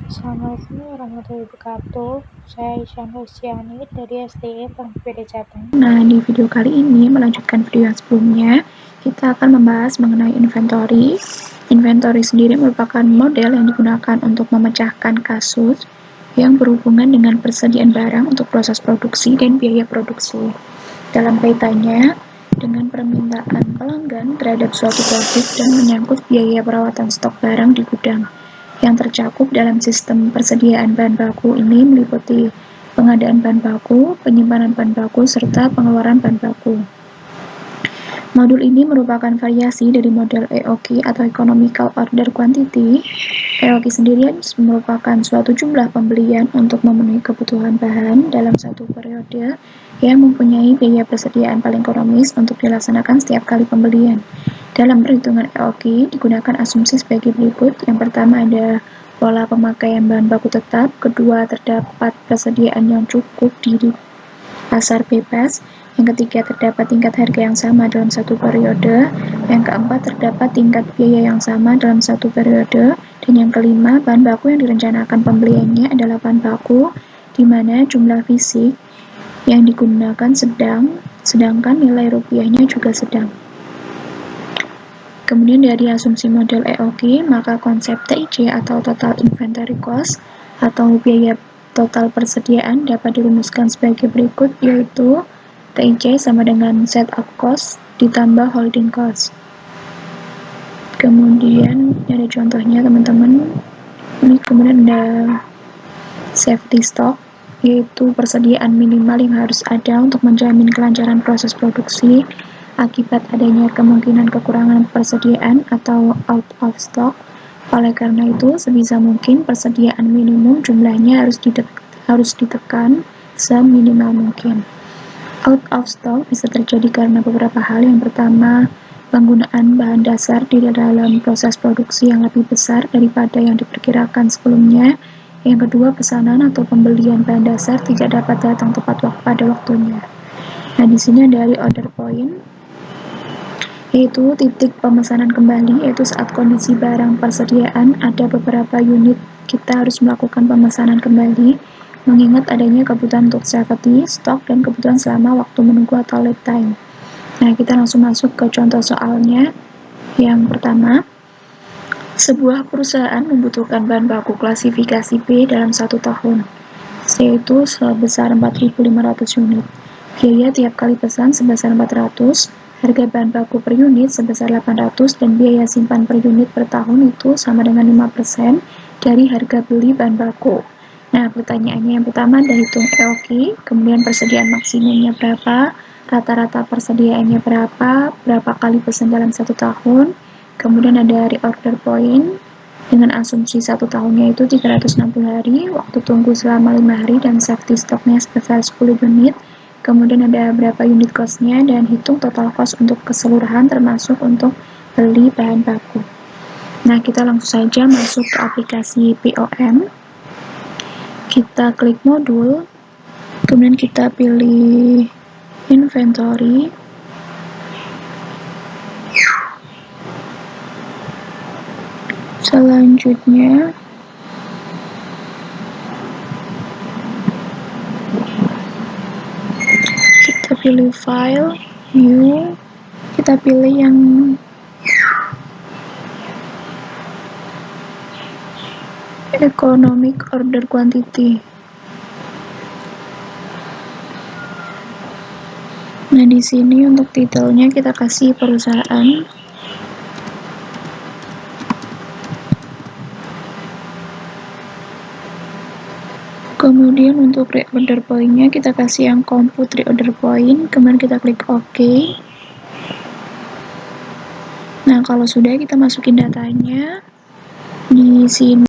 Assalamualaikum warahmatullahi wabarakatuh. Saya Isyana Luciani dari SDE Pd Jateng. Nah, di video kali ini melanjutkan video yang sebelumnya, kita akan membahas mengenai inventory. Inventory sendiri merupakan model yang digunakan untuk memecahkan kasus yang berhubungan dengan persediaan barang untuk proses produksi dan biaya produksi. Dalam kaitannya dengan permintaan pelanggan terhadap suatu produk dan menyangkut biaya perawatan stok barang di gudang. Yang tercakup dalam sistem persediaan bahan baku ini meliputi pengadaan bahan baku, penyimpanan bahan baku, serta pengeluaran bahan baku. Modul ini merupakan variasi dari model EOQ atau Economical Order Quantity. EOQ sendiri merupakan suatu jumlah pembelian untuk memenuhi kebutuhan bahan dalam satu periode yang mempunyai biaya persediaan paling ekonomis untuk dilaksanakan setiap kali pembelian. Dalam perhitungan EOQ digunakan asumsi sebagai berikut. Yang pertama ada pola pemakaian bahan baku tetap, kedua terdapat persediaan yang cukup di pasar bebas, yang ketiga terdapat tingkat harga yang sama dalam satu periode, yang keempat terdapat tingkat biaya yang sama dalam satu periode, dan yang kelima bahan baku yang direncanakan pembeliannya adalah bahan baku di mana jumlah fisik yang digunakan sedangkan nilai rupiahnya juga sedang. Kemudian dari asumsi model EOQ, maka konsep TIC atau Total Inventory Cost atau biaya total persediaan dapat dirumuskan sebagai berikut, yaitu TIC sama dengan setup cost ditambah holding cost. Kemudian ada contohnya teman-teman. Ini kemudian ada safety stock, yaitu persediaan minimal yang harus ada untuk menjamin kelancaran proses produksi akibat adanya kemungkinan kekurangan persediaan atau out of stock. Oleh karena itu, sebisa mungkin persediaan minimum jumlahnya harus ditekan seminimal mungkin. Out of stock bisa terjadi karena beberapa hal. Yang pertama, penggunaan bahan dasar di dalam proses produksi yang lebih besar daripada yang diperkirakan sebelumnya. Yang kedua, pesanan atau pembelian bahan dasar tidak dapat datang tepat pada waktunya. Nah, di sini dari order point, yaitu titik pemesanan kembali, yaitu saat kondisi barang persediaan ada beberapa unit kita harus melakukan pemesanan kembali, mengingat adanya kebutuhan untuk safety, stok, dan kebutuhan selama waktu menunggu atau lead time. Nah, kita langsung masuk ke contoh soalnya. Yang pertama, sebuah perusahaan membutuhkan bahan baku klasifikasi B dalam 1 tahun, yaitu sebesar 4.500 unit. Biaya tiap kali pesan sebesar 400, harga bahan baku per unit sebesar 800, dan biaya simpan per unit per tahun itu sama dengan 5% dari harga beli bahan baku. Nah, pertanyaannya yang pertama ada hitung EOQ, kemudian persediaan maksimumnya berapa, rata-rata persediaannya berapa kali pesan dalam 1 tahun, kemudian ada reorder point dengan asumsi 1 tahunnya itu 360 hari, waktu tunggu selama 5 hari, dan safety stoknya sebesar 10 unit. Kemudian ada berapa unit cost-nya, dan hitung total cost untuk keseluruhan termasuk untuk beli bahan baku. Nah, kita langsung saja masuk ke aplikasi POM. Kita klik modul, kemudian kita pilih inventory. Selanjutnya kita pilih file, new, kita pilih yang economic order quantity. Nah, di sini untuk titelnya kita kasih perusahaan. Kemudian untuk reorder point-nya kita kasih yang compute reorder point, kemudian kita klik OK. Nah, kalau sudah kita masukin datanya. Di sini